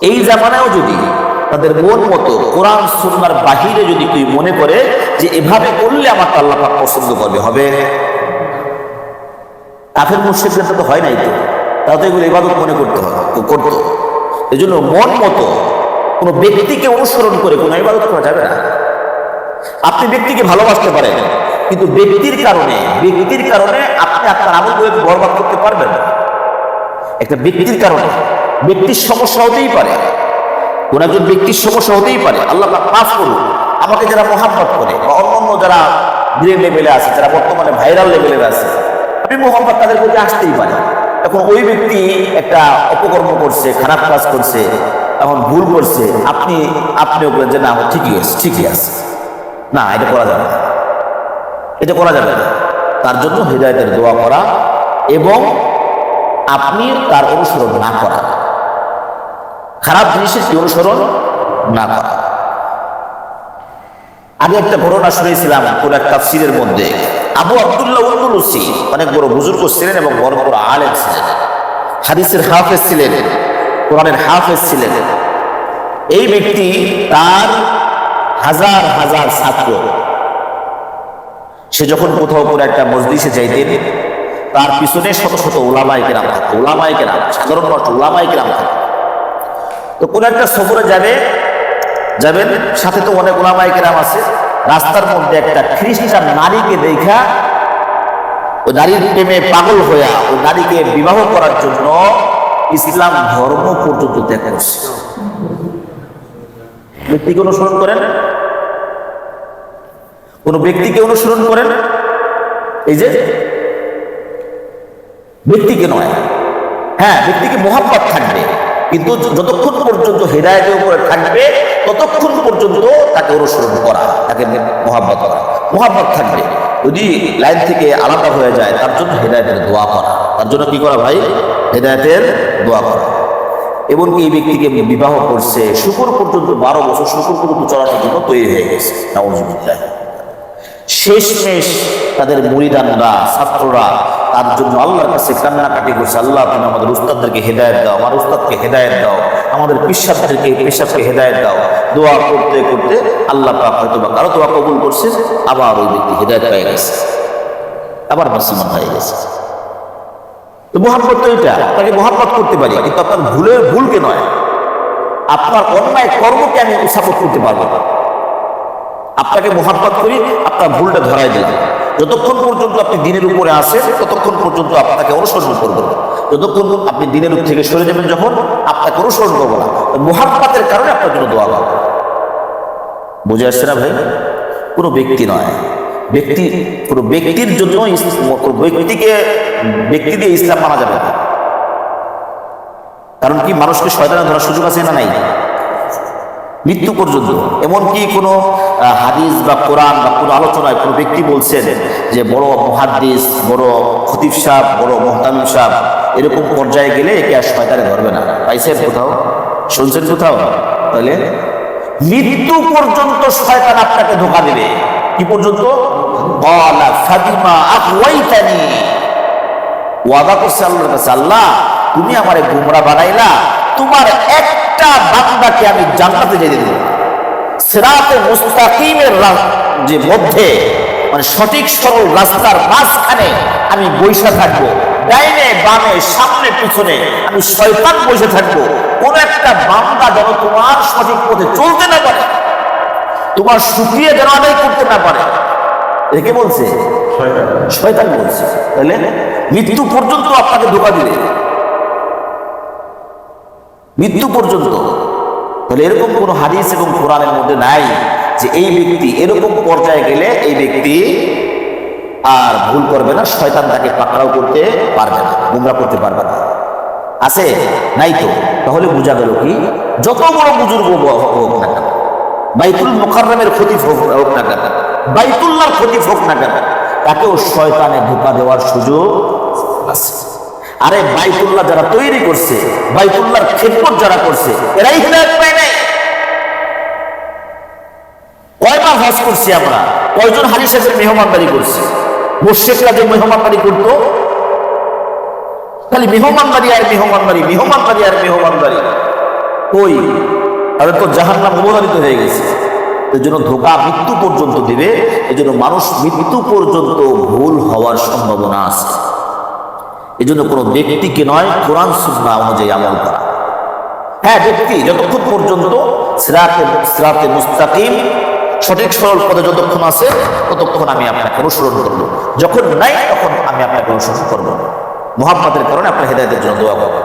এই জামানায়ও যদি তাদের মন মতো কোরআন সুন্নাহর বাহিরে যদি তুই মনে করে যে এভাবে করলে আমার আল্লাহ পাক পছন্দ করবে, হবে? কাফের মুশরিকদের তো হয় নাই, তো তারা তো এগুলো ইবাদত মনে করতে করতো। এই জন্য মন মতো কোনো ব্যক্তিকে অনুসরণ করে কোনো ইবাদত করা যাবে না। আপনি ব্যক্তিকে ভালোবাসতে পারেন, কিন্তু ব্যক্তির কারণে আপনি আপনার আমলগুলোকে বরবাদ করতে পারবেন না। একটা ব্যক্তির কারণে ব্যক্তির সমস্যা হতেই পারে, কোন একজন ব্যক্তির সমস্যা হতেই পারে। আল্লাহ পাক মাফ করুন, আমাকে যারা মহাব্বত করে বা অন্য যারা গ্রেড লেভেলে আছে, যারা বর্তমানে ভাইরাল লেভেলে আছে, আপনি মহাব্বত তাদের প্রতি আসতেই পারে। এখন ওই ব্যক্তি একটা অপকর্ম করছে, খারাপ কাজ করছে, এখন ভুল করছে, আপনিও বলেন যে না ঠিকই আছে, না এটা করা যাবে না, এটা করা যাবে না। তার জন্য হিদায়াতের দোয়া করা এবং আপনি তার অনুসরণ না করা, খারাপ জিনিসের কি অনুসরণ না করা। আগে একটা ঘটনা শুনেছিলাম কোন এক তাফসীরের মধ্যে, আবু আব্দুল্লাহ উল-আলুসি অনেক বড় বুজুর্গ ছিলেন এবং বড় আলেম ছিলেন, হাদিসের হাফেজ ছিলেন, কোরআনের হাফেজ ছিলেন। এই ব্যক্তি তার হাজার হাজার ছাত্র, সে যখন কোথাও করে একটা মজলিসে যাইতেন, তার পিছনে শত শত উলামায়ে কেরাম থাকতো, সাধারণ মানুষ উলামায়ে কেরাম থাকতো। তো কোন একটা সফরে যাবেন, সাথে তো অনেক উলামায়ে কেরাম আছে। রাস্তার মধ্যে একটা খ্রিস্টান নারীকে দেখা ওই নারীর প্রেমে পাগল হইয়া ওই নারীকে বিবাহ করার জন্য ইসলাম ধর্ম পর্যন্ত ত্যাগ করছে। ব্যক্তিকে অনুসরণ করেন, কোন ব্যক্তিকে অনুসরণ করেন, এই যে ব্যক্তিকে নয়, হ্যাঁ ব্যক্তিকে মহাব্বত থাকবে, কিন্তু যতক্ষণ পর্যন্ত হেদায়েতের উপরে থাকবে ততক্ষণ পর্যন্ত তাকে অনুসরণ করা, তাকে মহাব্বত থাকবে। যদি লাইন থেকে আলাদা হয়ে যায় তার জন্য হেদায়েতের দোয়া করা, তার জন্য কি করা ভাই? হেদায়েতের দোয়া করা। এমনকি এই ব্যক্তিকে বিবাহ করছে, শুকর পর্যন্ত 12 বছর শুকর পর্যন্ত চলার জন্য তৈরি হয়ে গেছে। নাউযুবিল্লাহ। শেষমেশ তাদের মুরিদানরা, ছাত্ররা তার জন্য আল্লাহর কাছে কান্নাকাটি করছে, আল্লাহ তুমি আমাদের উস্তাদদেরকে হেদায়েত দাও, আমার উস্তাদকে হেদায়েত দাও, আমাদের পেশাবকে হেদায়েত দাও। দোয়া করতে করতে আল্লাহ পাক হয়তো বা কারো দোয়া কবুল করছে, আবার ওই ব্যক্তি হেদায়েত পেয়ে গেছে, আবার মুসলমান হয়ে গেছে। তো মুহাব্বত তো এটা, তাকে মুহাব্বত করতে পারি, কিন্তু আপনার ভুলকে নয়, আপনার অন্যায় কর্মকে আমি সাপোর্ট করতে পারবো না। আপনাকে মুহাব্বত করি, আপনার ভুলটা ধরাই দিলাম। যতক্ষণ পর্যন্ত আপনি দিনের উপরে আসেন ততক্ষণ পর্যন্ত আপনাকে অনুসরণ করবো না, যতক্ষণ আপনি দিনের উপর থেকে সরে যাবেন যখন আপনাকে অনুসরণ করবো না। মুহাব্বতের কারণে আপনার জন্য দোয়া করবো। বুঝে আসছে না ভাই? কোনো ব্যক্তি নয়, কোনো ব্যক্তির জন্য ব্যক্তি দিয়ে ইসলাম মানা যাবে না। কারণ কি, মানুষকে শয়তানে ধরার সুযোগ আছে না নাই? মৃত্যু পর্যন্ত। এমনকি কোনো হাদিস বা কোরআন বা কোনো আলোচনায় কোনো ব্যক্তি বলছেন যে বড় মুহাদ্দিস, বড় খতিব সাহেব, বড় মুহতামিম সাহেব, এরকম পর্যায়ে গেলে একে আর শয়তানে ধরবে না। পাইছেন কোথাও? শুনছেন কোথাও? তাহলে মৃত্যু পর্যন্ত শয়তান আপনাকে ধোঁকা দেবে। কি পর্যন্ত? ক্বালা ফাবিমা আগওয়াইতানি, ওয়াদা করছে আল্লাহর কাছে, আল্লাহ তুমি আমারে গোমরা বানাইলা, তোমার একটা বান্দাকে আমি জান্নাতে যেতে দেব। সিরাতে মুস্তাকিমের যে মধ্যে, মানে সঠিক সরল রাস্তার মাঝখানে আমি বসে থাকবো, ডাইনে বামে সামনে পিছনে আমি শয়তান বসে থাকবো। কোন একটা বান্দা যেন তোমার সঠিক পথে চলতে না পারে, তোমার শুকরিয়া যেন আদায় করতে না পারে। একে বলছে শয়তান বলছে। তাহলে মৃত্যু পর্যন্ত আপনাকে ধোঁকা দিবে, মৃত্যু পর্যন্ত। তাহলে এরকম কোন হাদিস এবং কোরআনের মধ্যে নাই যে এই ব্যক্তি এরকম পর্যায়ে গেলে এই ব্যক্তি আর ভুল করবে না, শয়তান তাকে পাকড়াও করতে পারবে না, গুমরা করতে পারবে না। আছে? নাই তো। তাহলে বোঝা গেল কি, যত বড় বুজুর্গ হোক না কেন, বাইতুল মুকাররমের খতিব হোক না কেন, বাইতুল্লাহর খতিব হোক না কেন, তাকেও শয়তানে ধোঁকা দেওয়ার সুযোগ আছে। আরে বাইতুল্লাহ যারা তৈরি করছে, বাইতুল্লাহর খেদমত যারা করছে, এরাই হিদায়াত পায় নাই। কয়বার হজ করছি আমরা, কয়জন হাজী সাহেবের মেহমানদারি করছি। মুশরিকরা যে মেহমানদারি করতো, খালি মেহমানদারি আর মেহমানদারি। ওই তাদের তো জাহান্নাম অবধারিত হয়ে গেছে। এই জন্য ধোঁকা মৃত্যু পর্যন্ত দিবে। এই জন্য মানুষ মৃত্যু পর্যন্ত ভুল হওয়ার সম্ভাবনা আছে। এই জন্য কোনো ব্যক্তিকে নয়, কোরআন সুন্নাহ অনুযায়ী আমল করা। হ্যাঁ, ব্যক্তি যতক্ষণ পর্যন্ত সিরাতে মুস্তাকিম সঠিক সরল পদে যতক্ষণ আছে ততক্ষণ আমি আপনাকে অনুসরণ করবো, যখন নাই তখন আমি আপনাকে অনুসরণ করবো না। মুহাব্বতের কারণে আপনার হেদায়েতের জন্য দোয়া করবো।